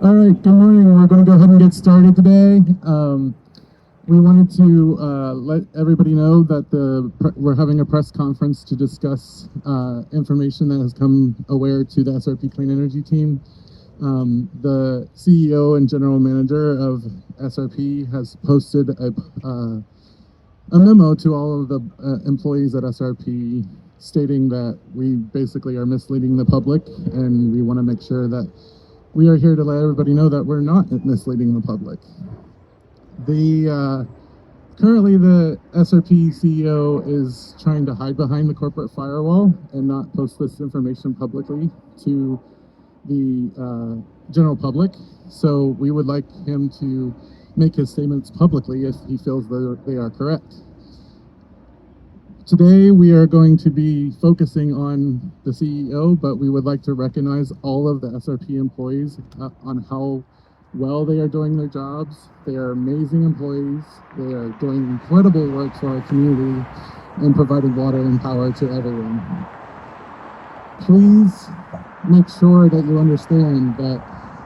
All right, good morning. We're going to go ahead and get started today. We wanted to let everybody know that we're having a press conference to discuss information that has come aware to the SRP Clean Energy team. The CEO and general manager of SRP has posted a memo to all of the employees at SRP stating that we basically are misleading the public, and we want to make sure that we are here to let everybody know that we're not misleading the public. Currently the SRP CEO is trying to hide behind the corporate firewall and not post this information publicly to the general public. So we would like him to make his statements publicly if he feels that they are correct. Today we are going to be focusing on the CEO, but we would like to recognize all of the SRP employees on how well they are doing their jobs. They are amazing employees. They are doing incredible work for our community and providing water and power to everyone. Please make sure that you understand that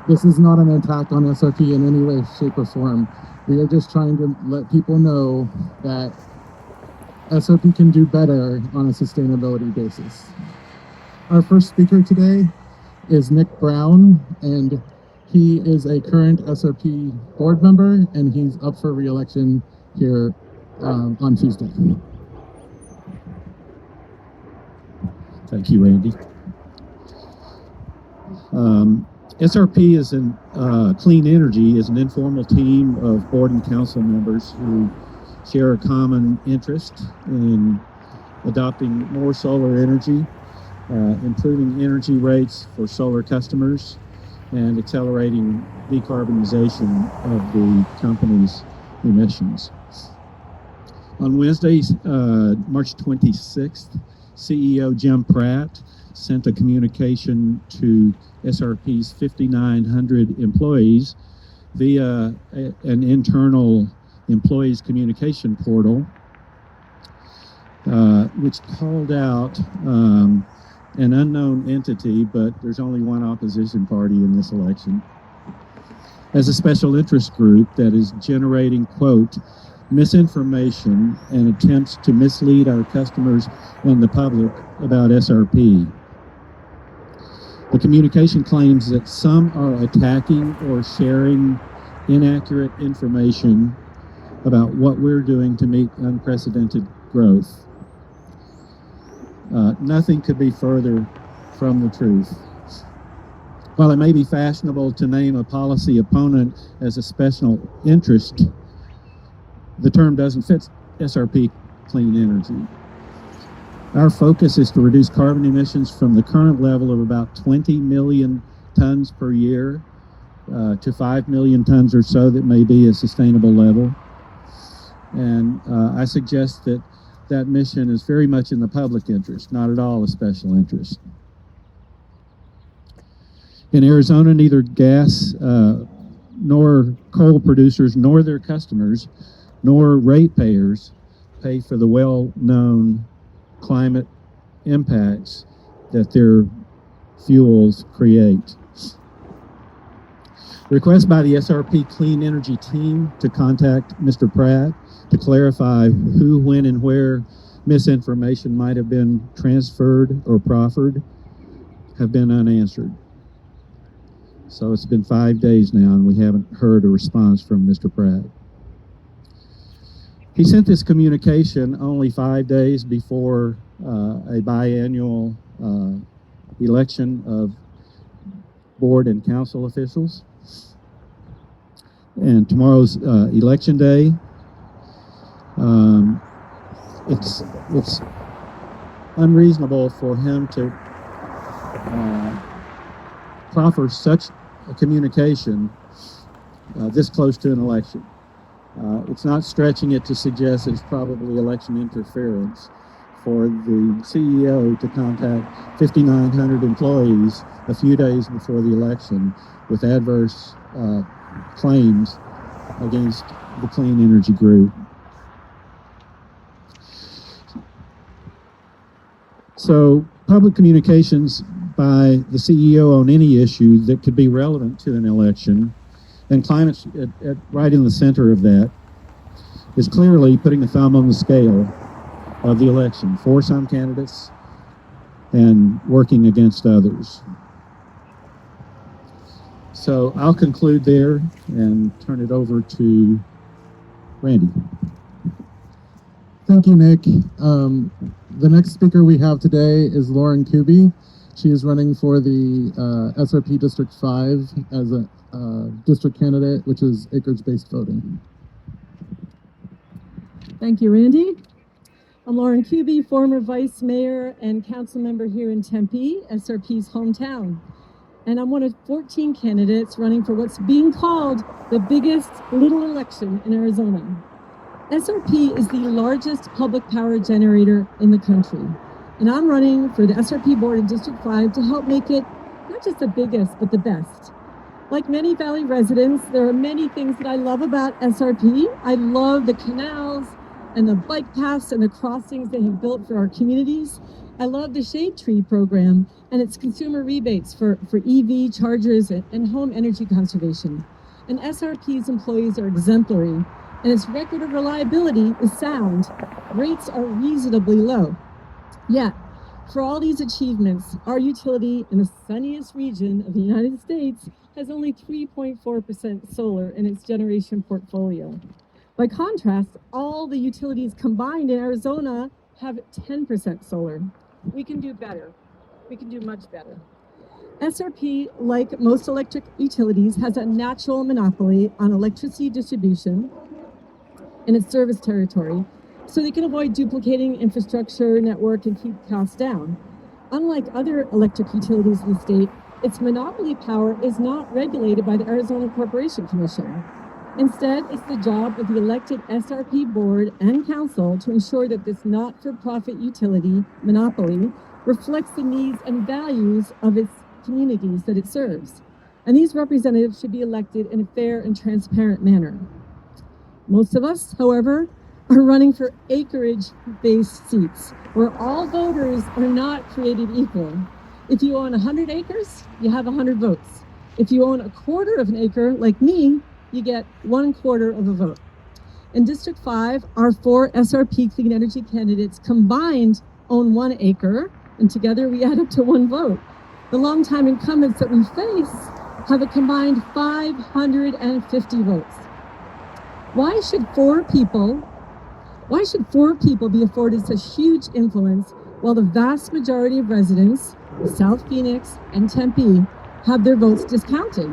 this is not an attack on SRP in any way, shape, or form. We are just trying to let people know that SRP can do better on a sustainability basis. Our first speaker today is Nick Brown, and he is a current SRP board member, and he's up for re-election here on Tuesday. Thank you, Randy. SRP is Clean Energy is an informal team of board and council members who share a common interest in adopting more solar energy, improving energy rates for solar customers, and accelerating decarbonization of the company's emissions. On Wednesday, March 26th, CEO Jim Pratt sent a communication to SRP's 5,900 employees via an internal employees communication portal, which called out an unknown entity, but there's only one opposition party in this election, as a special interest group that is generating, quote, misinformation and attempts to mislead our customers and the public about SRP. The communication claims that some are attacking or sharing inaccurate information about what we're doing to meet unprecedented growth. Nothing could be further from the truth. While it may be fashionable to name a policy opponent as a special interest, the term doesn't fit SRP Clean Energy. Our focus is to reduce carbon emissions from the current level of about 20 million tons per year to 5 million tons or so that may be a sustainable level. And I suggest that that mission is very much in the public interest, not at all a special interest. In Arizona, neither gas nor coal producers nor their customers nor ratepayers pay for the well-known climate impacts that their fuels create. Request by the SRP Clean Energy team to contact Mr. Pratt to clarify who, when, and where misinformation might have been transferred or proffered have been unanswered. So it's been 5 days now and we haven't heard a response from Mr. Pratt. He sent this communication only 5 days before a biannual election of board and council officials. And tomorrow's election day. It's unreasonable for him to proffer such a communication this close to an election. It's not stretching it to suggest it's probably election interference for the CEO to contact 5,900 employees a few days before the election with adverse claims against the Clean Energy Group. So public communications by the CEO on any issue that could be relevant to an election, and climate right in the center of that, is clearly putting a thumb on the scale of the election for some candidates and working against others. So I'll conclude there and turn it over to Randy. Thank you, Nick. The next speaker we have today is Lauren Kuby. She is running for the SRP District 5 as a district candidate, which is acreage-based voting. Thank you, Randy. I'm Lauren Kuby, former vice mayor and council member here in Tempe, SRP's hometown. And I'm one of 14 candidates running for what's being called the biggest little election in Arizona. SRP is the largest public power generator in the country. And I'm running for the SRP board of District 5 to help make it not just the biggest, but the best. Like many Valley residents, there are many things that I love about SRP. I love the canals and the bike paths and the crossings they have built for our communities. I love the Shade Tree program and its consumer rebates for EV chargers and home energy conservation. And SRP's employees are exemplary, and its record of reliability is sound. Rates are reasonably low. Yet, for all these achievements, our utility in the sunniest region of the United States has only 3.4% solar in its generation portfolio. By contrast, all the utilities combined in Arizona have 10% solar. We can do better. We can do much better. SRP, like most electric utilities, has a natural monopoly on electricity distribution in its service territory, so they can avoid duplicating infrastructure, network, and keep costs down. Unlike other electric utilities in the state, its monopoly power is not regulated by the Arizona Corporation Commission. Instead, it's the job of the elected SRP board and council to ensure that this not-for-profit utility monopoly reflects the needs and values of its communities that it serves. And these representatives should be elected in a fair and transparent manner. Most of us, however, are running for acreage-based seats, where all voters are not created equal. If you own 100 acres, you have 100 votes. If you own a quarter of an acre, like me, you get 1/4 of a vote. In District 5, our 4 SRP Clean Energy candidates combined own 1 acre, and together we add up to 1 vote. The longtime incumbents that we face have a combined 550 votes. Why should 4 people be afforded such huge influence while the vast majority of residents, South Phoenix and Tempe, have their votes discounted?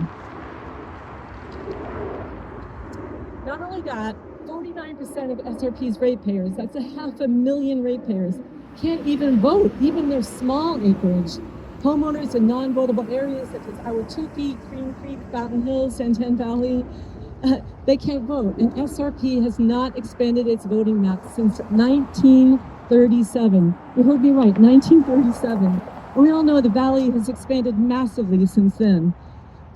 Not only that, 49% of SRP's ratepayers, that's 500,000 ratepayers, can't even vote, even their small acreage. Homeowners in non-votable areas such as Ahwatukee, Cream Creek, Fountain Hills, Santan Valley, they can't vote. And SRP has not expanded its voting map since 1937. You heard me right, 1937. And we all know the Valley has expanded massively since then.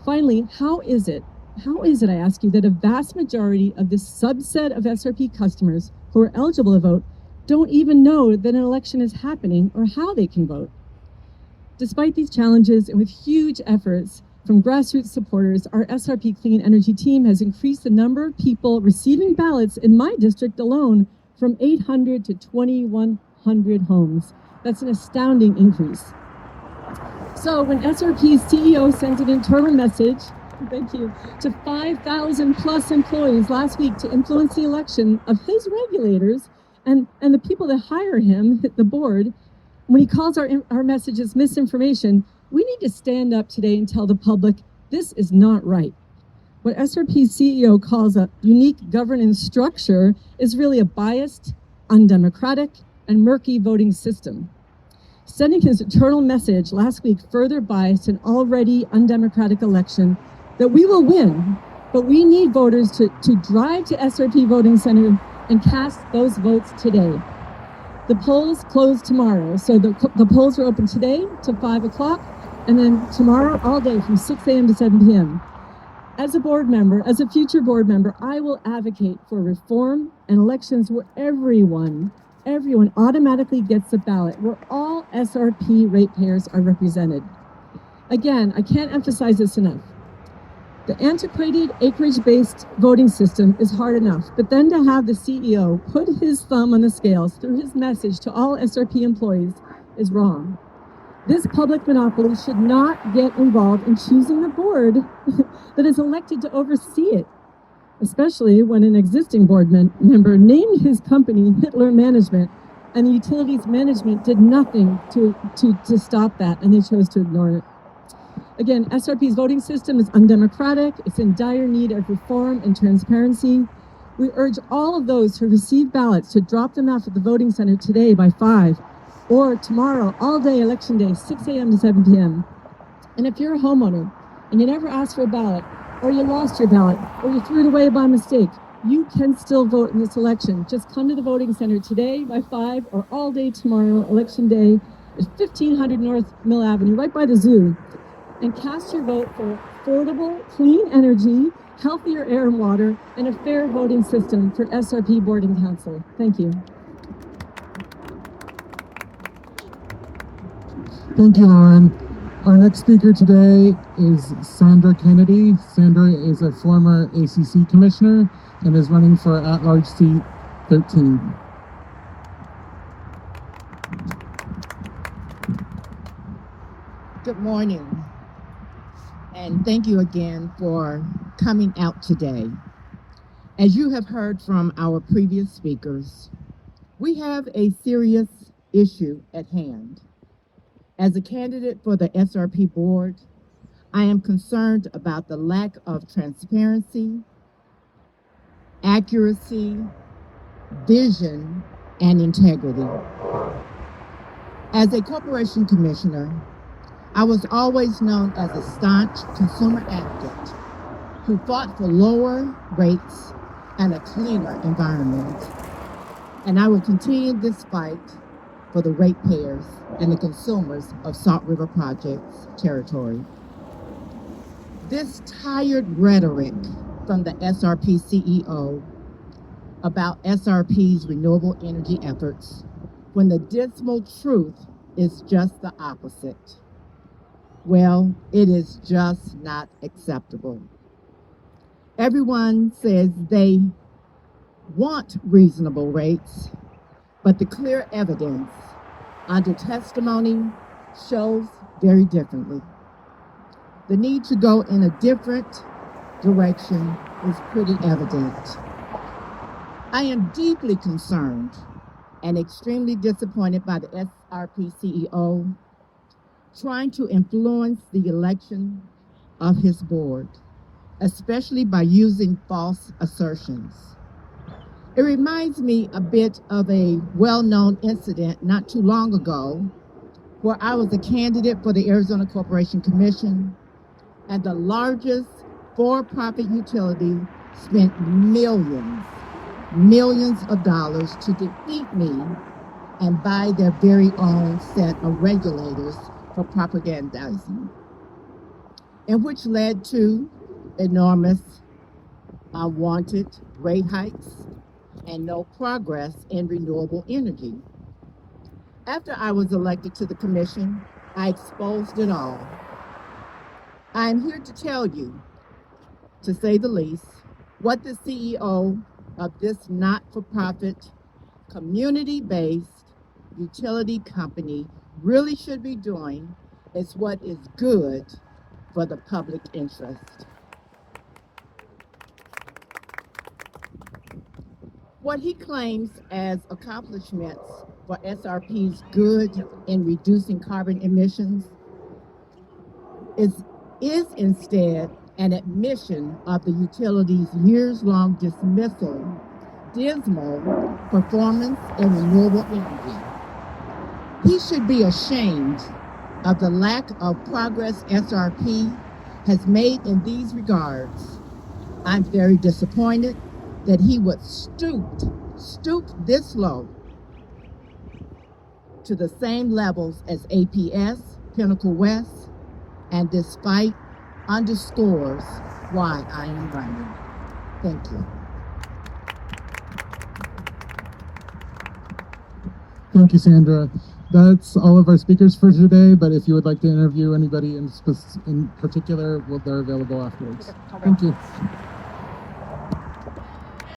Finally, how is it, I ask you, that a vast majority of this subset of SRP customers who are eligible to vote don't even know that an election is happening or how they can vote? Despite these challenges, and with huge efforts from grassroots supporters, our SRP Clean Energy team has increased the number of people receiving ballots in my district alone from 800 to 2,100 homes. That's an astounding increase. So when SRP's CEO sent an internal message, thank you, to 5,000 plus employees last week to influence the election of his regulators and the people that hire him, the board, when he calls our messages misinformation, we need to stand up today and tell the public this is not right. What SRP's CEO calls a unique governance structure is really a biased, undemocratic, and murky voting system. Sending his internal message last week further biased an already undemocratic election that we will win, but we need voters to drive to SRP Voting Center and cast those votes today. The polls close tomorrow, so the polls are open today to 5 o'clock, and then tomorrow all day from 6 a.m. to 7 p.m. As a board member, as a future board member, I will advocate for reform and elections where everyone automatically gets a ballot, where all SRP ratepayers are represented. Again, I can't emphasize this enough. The antiquated acreage-based voting system is hard enough, but then to have the CEO put his thumb on the scales through his message to all SRP employees is wrong. This public monopoly should not get involved in choosing the board that is elected to oversee it, especially when an existing board member named his company Hitler Management, and the utilities management did nothing to stop that, and they chose to ignore it. Again, SRP's voting system is undemocratic. It's in dire need of reform and transparency. We urge all of those who receive ballots to drop them off at the voting center today by 5, or tomorrow, all day, election day, 6 a.m. to 7 p.m. And if you're a homeowner and you never asked for a ballot, or you lost your ballot, or you threw it away by mistake, you can still vote in this election. Just come to the voting center today by 5, or all day tomorrow, election day, at 1500 North Mill Avenue, right by the zoo. And cast your vote for affordable, clean energy, healthier air and water, and a fair voting system for SRP Board and Council. Thank you. Thank you, Lauren. Our next speaker today is Sandra Kennedy. Sandra is a former ACC commissioner and is running for at-large seat 13. Good morning, and thank you again for coming out today. As you have heard from our previous speakers, we have a serious issue at hand. As a candidate for the SRP board, I am concerned about the lack of transparency, accuracy, vision, and integrity. As a corporation commissioner, I was always known as a staunch consumer advocate who fought for lower rates and a cleaner environment. And I will continue this fight for the ratepayers and the consumers of Salt River Project's territory. This tired rhetoric from the SRP CEO about SRP's renewable energy efforts, when the dismal truth is just the opposite. Well, it is just not acceptable. Everyone says they want reasonable rates, but the clear evidence under testimony shows very differently. The need to go in a different direction is pretty evident. I am deeply concerned and extremely disappointed by the SRP CEO trying to influence the election of his board, especially by using false assertions. It reminds me a bit of a well-known incident not too long ago where I was a candidate for the Arizona Corporation Commission, and the largest for-profit utility spent millions of dollars to defeat me and buy their very own set of regulators for propagandizing, and which led to enormous unwanted rate hikes and no progress in renewable energy. After I was elected to the commission, I exposed it all. I am here to tell you, to say the least, what the CEO of this not-for-profit, community-based utility company really should be doing is what is good for the public interest. What he claims as accomplishments for SRP's good in reducing carbon emissions is instead an admission of the utility's years-long dismal performance in renewable energy. He should be ashamed of the lack of progress SRP has made in these regards. I'm very disappointed that he would stoop this low to the same levels as APS, Pinnacle West, and this fight underscores why I am running. Thank you. Thank you, Sandra. that's all of our speakers for today, but if you would like to interview anybody in particular, well, they're available afterwards. Thank you.